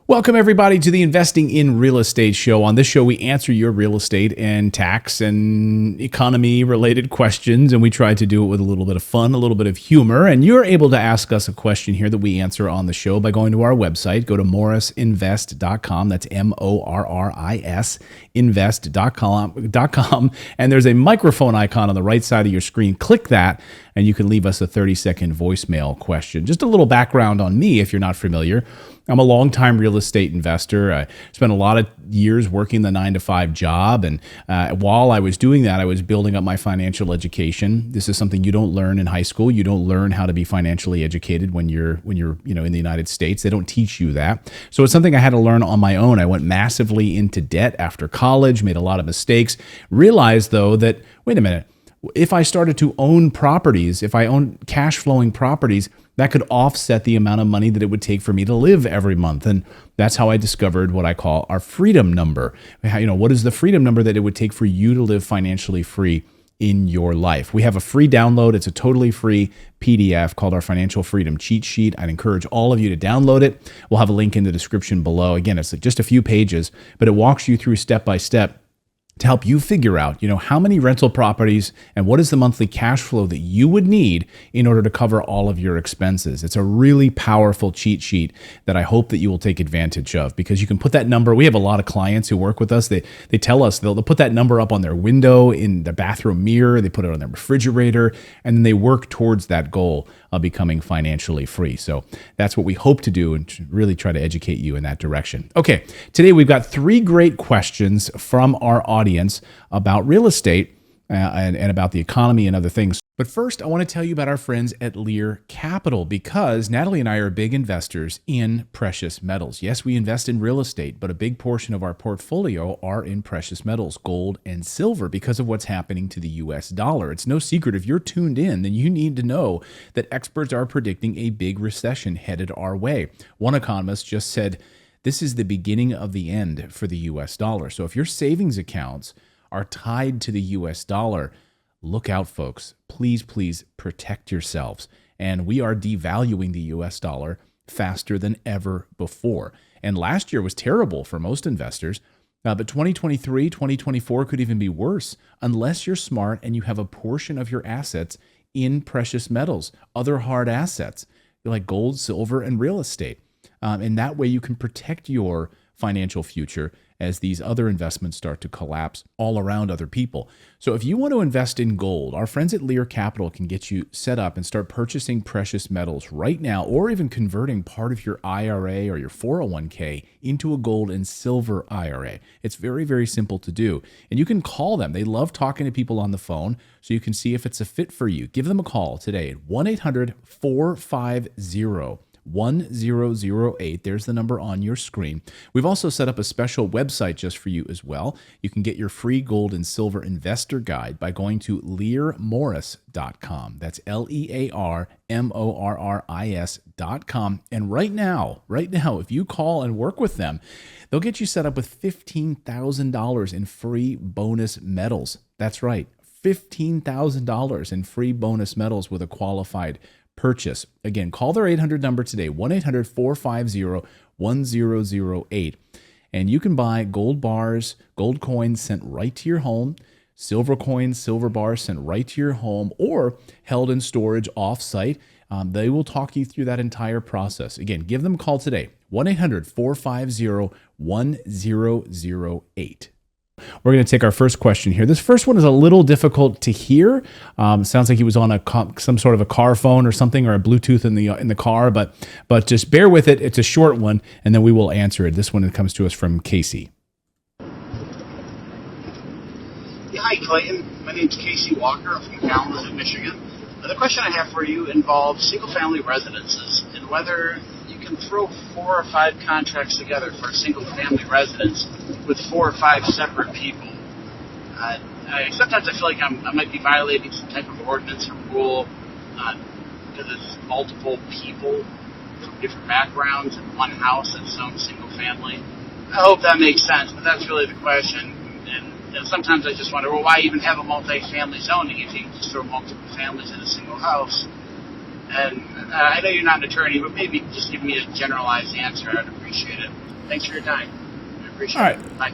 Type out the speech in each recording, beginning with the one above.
Welcome, everybody, to the Investing in Real Estate show. On this show, we answer your real estate and tax and economy-related questions, and we try to do it with a little bit of fun, a little bit of humor. And you're able to ask us a question here that we answer on the show by going to our website. Go to morrisinvest.com. That's MORRIS invest.com. And there's a microphone icon on the right side of your screen. Click that, and you can leave us a 30-second voicemail question. Just a little background on me, if you're not familiar. I'm a longtime real estate investor. I spent a lot of years working the 9-to-5 job, and while I was doing that, I was building up my financial education. This is something you don't learn in high school. You don't learn how to be financially educated when you're in the United States. They don't teach you that. So it's something I had to learn on my own. I went massively into debt after college, made a lot of mistakes. Realized though that wait a minute, if I started to own properties, if I own cash flowing properties, that could offset the amount of money that it would take for me to live every month. And that's how I discovered what I call our freedom number. What is the freedom number that it would take for you to live financially free in your life? We have a free download. It's a totally free PDF called our Financial Freedom Cheat Sheet. I'd encourage all of you to download it. We'll have a link in the description below. Again, it's just a few pages, but it walks you through step by step to help you figure out, how many rental properties and what is the monthly cash flow that you would need in order to cover all of your expenses. It's a really powerful cheat sheet that I hope that you will take advantage of, because you can put that number. We have a lot of clients who work with us. They tell us they'll put that number up on their window, in the bathroom mirror. They put it on their refrigerator, and then they work towards that goal of becoming financially free. So that's what we hope to do, and to really try to educate you in that direction. Okay, today we've got 3 great questions from our audience about real estate and about the economy and other things. But first, I want to tell you about our friends at Lear Capital, because Natalie and I are big investors in precious metals. Yes, we invest in real estate, but a big portion of our portfolio are in precious metals, gold and silver, because of what's happening to the US dollar. It's no secret, if you're tuned in, then you need to know that experts are predicting a big recession headed our way. One economist just said, this is the beginning of the end for the US dollar. So if your savings accounts are tied to the US dollar, look out, folks. Please protect yourselves. And we are devaluing the US dollar faster than ever before. And last year was terrible for most investors, but 2023, 2024 could even be worse unless you're smart and you have a portion of your assets in precious metals, other hard assets like gold, silver, and real estate. And that way you can protect your financial future as these other investments start to collapse all around other people. So if you want to invest in gold, our friends at Lear Capital can get you set up and start purchasing precious metals right now, or even converting part of your IRA or your 401k into a gold and silver IRA. It's very, very simple to do. And you can call them. They love talking to people on the phone, so you can see if it's a fit for you. Give them a call today at 1-800-450-1008. There's the number on your screen. We've also set up a special website just for you as well. You can get your free gold and silver investor guide by going to learmorris.com. That's LEARMORRIS.com. And right now, if you call and work with them, they'll get you set up with $15,000 in free bonus metals. That's right, $15,000 in free bonus metals with a qualified purchase. Again, call their 800 number today, 1-800-450-1008. And you can buy gold bars, gold coins sent right to your home, silver coins, silver bars sent right to your home, or held in storage off-site. They will talk you through that entire process. Again, give them a call today, 1-800-450-1008. We're going to take our first question here. This first one is a little difficult to hear. Sounds like he was on some sort of a car phone or something, or a Bluetooth in the car. But just bear with it. It's a short one, and then we will answer it. This one comes to us from Casey. Yeah, hi, Clayton. My name's Casey Walker. I'm from Kalamazoo, Michigan. The question I have for you involves single-family residences and whether you can throw 4 or 5 contracts together for a single-family residence with 4 or 5 separate people. Sometimes I feel like I might be violating some type of ordinance or rule because it's multiple people from different backgrounds in one house that's zoned single-family. I hope that makes sense, but that's really the question. And sometimes I just wonder, well, why even have a multi-family zoning if you can just throw multiple families in a single house? And I know you're not an attorney, but maybe just give me a generalized answer. I'd appreciate it. Thanks for your time. I All appreciate right. it. Bye.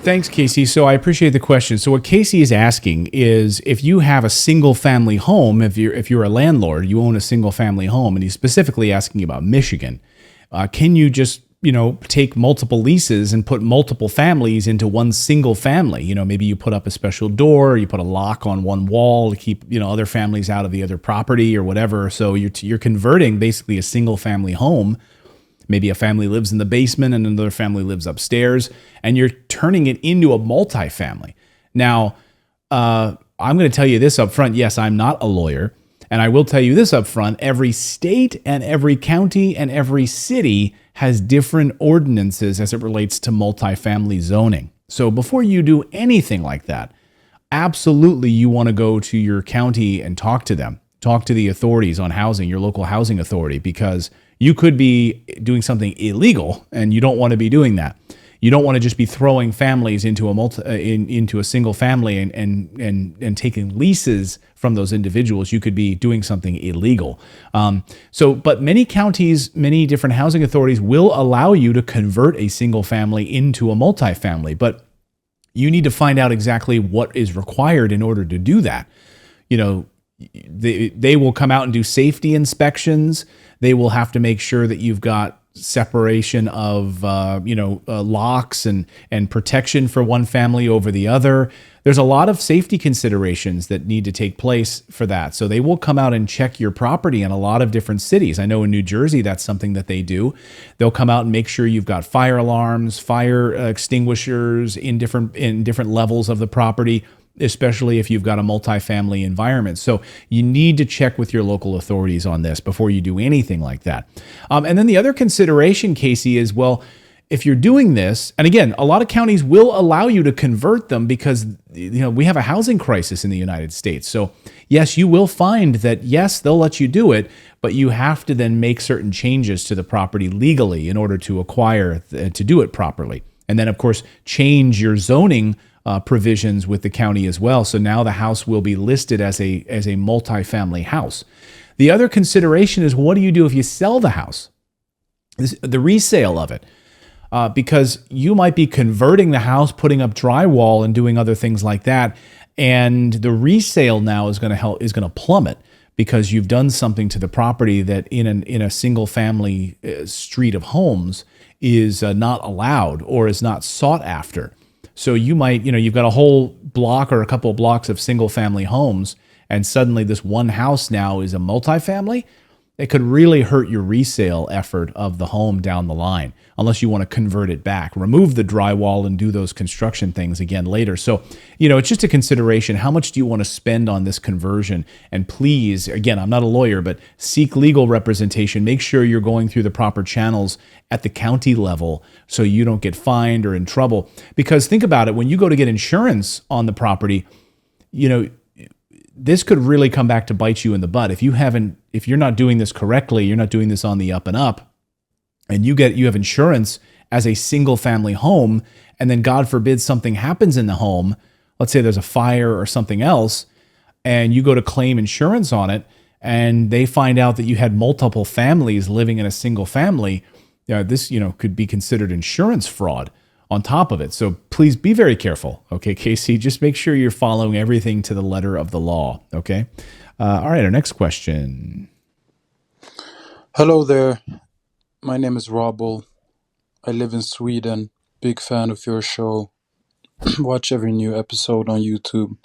Thanks, Casey. So I appreciate the question. So what Casey is asking is, if you have a single family home, if you're a landlord, you own a single family home, and he's specifically asking about Michigan, can you just take multiple leases and put multiple families into one single family? Maybe you put up a special door, you put a lock on one wall to keep other families out of the other property or whatever. So you're converting basically a single family home. Maybe a family lives in the basement and another family lives upstairs, and you're turning it into a multifamily. Now, I'm going to tell you this up front. Yes, I'm not a lawyer. And I will tell you this up front. Every state and every county and every city has different ordinances as it relates to multifamily zoning. So before you do anything like that, absolutely you want to go to your county and talk to them. Talk to the authorities on housing, your local housing authority, because you could be doing something illegal and you don't want to be doing that. You don't want to just be throwing families into a single family and taking leases from those individuals. You could be doing something illegal. But many counties, many different housing authorities will allow you to convert a single family into a multifamily, but you need to find out exactly what is required in order to do that. They will come out and do safety inspections. They will have to make sure that you've got separation of locks and protection for one family over the other. There's a lot of safety considerations that need to take place for that. So they will come out and check your property in a lot of different cities. I know in New Jersey that's something that they do. They'll come out and make sure you've got fire alarms, fire extinguishers in different levels of the property, especially if you've got a multifamily environment. So you need to check with your local authorities on this before you do anything like that. And then the other consideration, Casey, is, well, if you're doing this, and again, a lot of counties will allow you to convert them because we have a housing crisis in the United States. So yes, you will find that, yes, they'll let you do it, but you have to then make certain changes to the property legally in order to to do it properly. And then, of course, change your zoning provisions with the county as well. So now the house will be listed as a multifamily house. The other consideration is, what do you do if you sell the house? The resale of it. Because you might be converting the house, putting up drywall and doing other things like that, and the resale now is going to plummet because you've done something to the property that in a single family street of homes is not allowed or is not sought after. So you might, you've got a whole block or a couple of blocks of single family homes, and suddenly this one house now is a multifamily. It could really hurt your resale effort of the home down the line, unless you want to convert it back, remove the drywall and do those construction things again later. So, it's just a consideration. How much do you want to spend on this conversion? And please, again, I'm not a lawyer, but seek legal representation. Make sure you're going through the proper channels at the county level so you don't get fined or in trouble. Because think about it, when you go to get insurance on the property, this could really come back to bite you in the butt. If you're not doing this correctly, you're not doing this on the up and up, and you have insurance as a single family home, and then God forbid something happens in the home, let's say there's a fire or something else, and you go to claim insurance on it, and they find out that you had multiple families living in a single family, this could be considered insurance fraud on top of it. So please be very careful. Okay, Casey, just make sure you're following everything to the letter of the law. Okay. All right. Our next question. Hello there. My name is Robel. I live in Sweden. Big fan of your show. Watch every new episode on YouTube.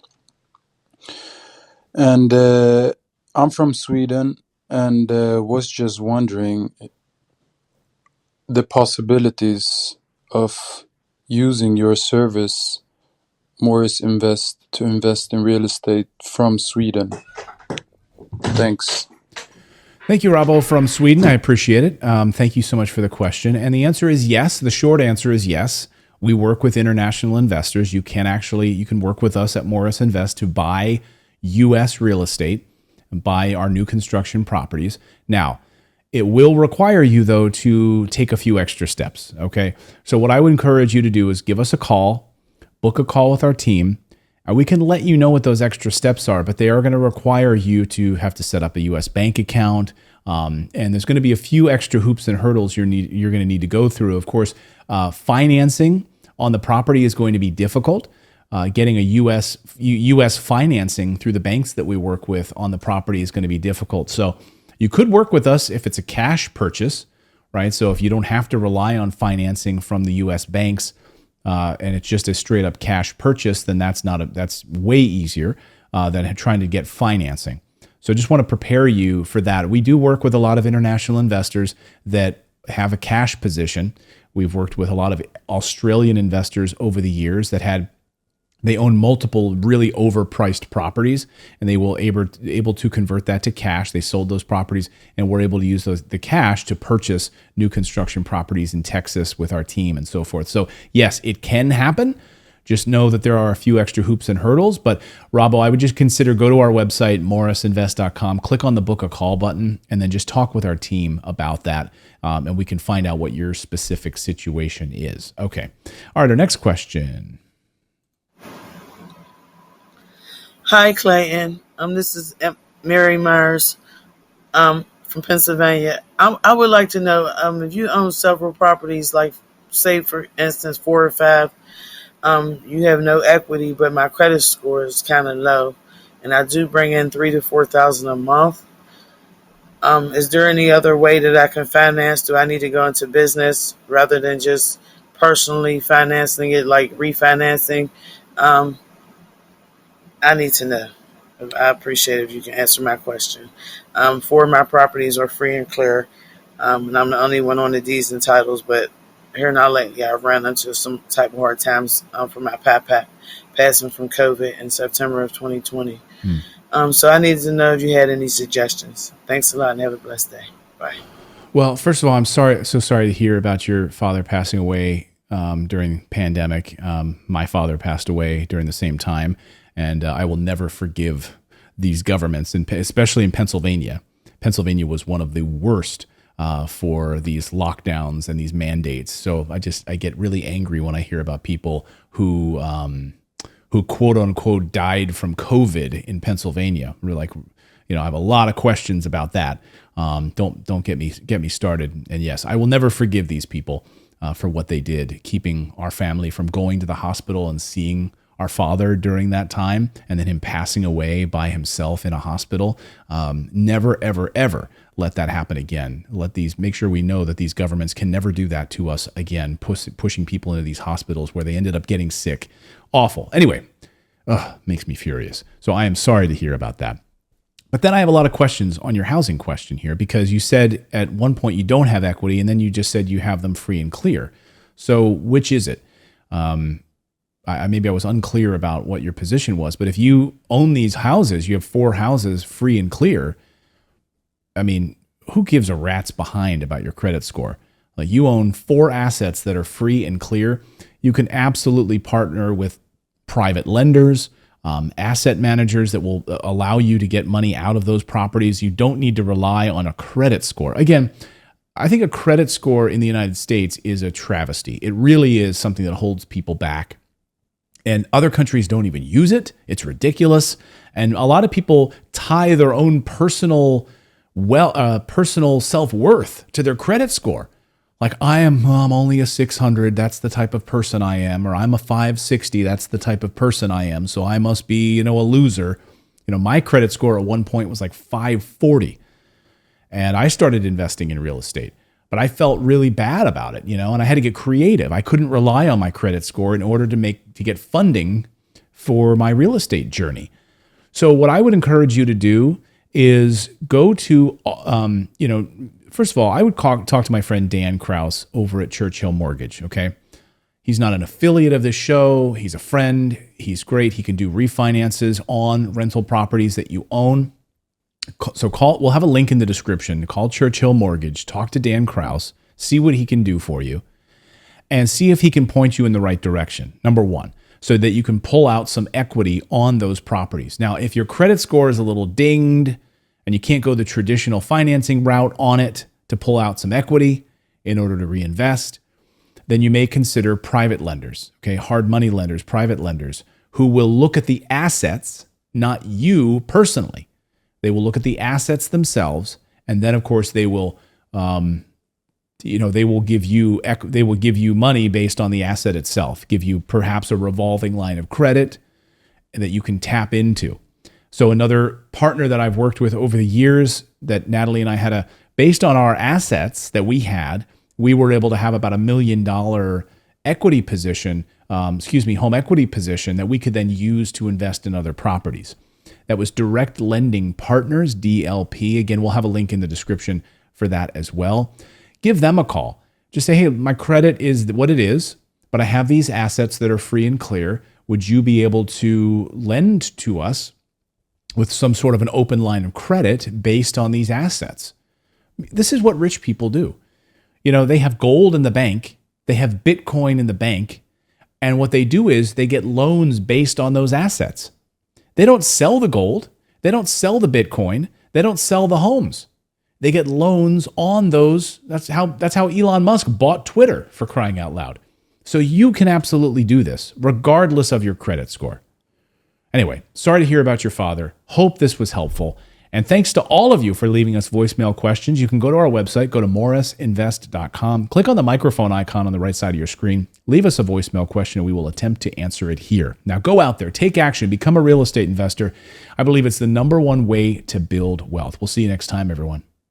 And I'm from Sweden and was just wondering the possibilities of using your service, Morris Invest, to invest in real estate from Sweden. Thanks. Thank you, Robbo from Sweden. I appreciate it. Thank you so much for the question. And the answer is yes. The short answer is yes. We work with international investors. You can work with us at Morris Invest to buy U.S. real estate, buy our new construction properties. Now, it will require you, though, to take a few extra steps, okay? So what I would encourage you to do is give us a call, book a call with our team, We can let you know what those extra steps are, but they are going to require you to have to set up a U.S. bank account. And there's going to be a few extra hoops and hurdles you're going to need to go through. Of course, financing on the property is going to be difficult. Getting a U.S. financing through the banks that we work with on the property is going to be difficult. So you could work with us if it's a cash purchase, right? So if you don't have to rely on financing from the U.S. banks, and it's just a straight up cash purchase, then that's way easier than trying to get financing. So just want to prepare you for that. We do work with a lot of international investors that have a cash position. We've worked with a lot of Australian investors over the years that they own multiple really overpriced properties, and they were able to convert that to cash. They sold those properties and were able to use the cash to purchase new construction properties in Texas with our team and so forth. So yes, it can happen. Just know that there are a few extra hoops and hurdles. But Robbo, I would just consider go to our website, morrisinvest.com, click on the book a call button, and then just talk with our team about that. And we can find out what your specific situation is. Okay. All right, our next question. Hi, Clayton. This is Mary Myers from Pennsylvania. I would like to know if you own several properties, like say for instance 4 or 5. You have no equity, but my credit score is kind of low, and I do bring in $3,000 to $4,000 a month. Is there any other way that I can finance? Do I need to go into business rather than just personally financing it, like refinancing? I need to know. I appreciate it if you can answer my question. 4 of my properties are free and clear, and I'm the only one on the deeds and titles, but here not lately, I've run into some type of hard times from my papa passing from COVID in September of 2020. So I needed to know if you had any suggestions. Thanks a lot and have a blessed day. Bye. Well, first of all, I'm so sorry to hear about your father passing away during the pandemic. My father passed away during the same time, and I will never forgive these governments, especially in Pennsylvania. Pennsylvania was one of the worst for these lockdowns and these mandates. So I get really angry when I hear about people who quote unquote died from COVID in Pennsylvania. We're like, I have a lot of questions about that. Don't get me started. And yes, I will never forgive these people for what they did, keeping our family from going to the hospital and seeing our father during that time, and then him passing away by himself in a hospital. Never, ever, ever let that happen again. Make sure we know that these governments can never do that to us again, pushing people into these hospitals where they ended up getting sick. Awful. Anyway, makes me furious. So I am sorry to hear about that. But then I have a lot of questions on your housing question here, because you said at one point you don't have equity, and then you just said you have them free and clear. So which is it? Maybe I was unclear about what your position was, but if you own these houses, you have 4 houses free and clear. I mean, who gives a rat's behind about your credit score? Like, you own 4 assets that are free and clear. You can absolutely partner with private lenders, asset managers that will allow you to get money out of those properties. You don't need to rely on a credit score. Again, I think a credit score in the United States is a travesty. It really is something that holds people back. And other countries don't even use it. It's ridiculous. And a lot of people tie their own personal self-worth to their credit score. Like, I'm only a 600. That's the type of person I am. Or I'm a 560. That's the type of person I am. So I must be, a loser. My credit score at one point was like 540. And I started investing in real estate. But I felt really bad about it, and I had to get creative. I couldn't rely on my credit score in order to get funding for my real estate journey. So what I would encourage you to do is go to, first of all, I would talk to my friend Dan Kraus over at Churchill Mortgage, okay? He's not an affiliate of this show. He's a friend. He's great. He can do refinances on rental properties that you own. So we'll have a link in the description. Call Churchill Mortgage, talk to Dan Kraus, see what he can do for you, and see if he can point you in the right direction, number one, so that you can pull out some equity on those properties. Now, if your credit score is a little dinged and you can't go the traditional financing route on it to pull out some equity in order to reinvest, then you may consider private lenders, okay, hard money lenders, private lenders, who will look at the assets, not you personally. They will look at the assets themselves, and then of course they will, they will give you money based on the asset itself. Give you perhaps a revolving line of credit that you can tap into. So another partner that I've worked with over the years that Natalie and I had based on our assets that we had, we were able to have about $1 million equity position, home equity position that we could then use to invest in other properties. That was Direct Lending Partners, DLP. Again, we'll have a link in the description for that as well. Give them a call. Just say, hey, my credit is what it is, but I have these assets that are free and clear. Would you be able to lend to us with some sort of an open line of credit based on these assets? This is what rich people do. They have gold in the bank, they have Bitcoin in the bank, and what they do is they get loans based on those assets. They don't sell the gold, they don't sell the Bitcoin, they don't sell the homes. They get loans on those. That's how Elon Musk bought Twitter, for crying out loud. So you can absolutely do this, regardless of your credit score. Anyway, sorry to hear about your father. Hope this was helpful. And thanks to all of you for leaving us voicemail questions. You can go to our website, go to morrisinvest.com, click on the microphone icon on the right side of your screen, leave us a voicemail question, and we will attempt to answer it here. Now go out there, take action, become a real estate investor. I believe it's the number one way to build wealth. We'll see you next time, everyone.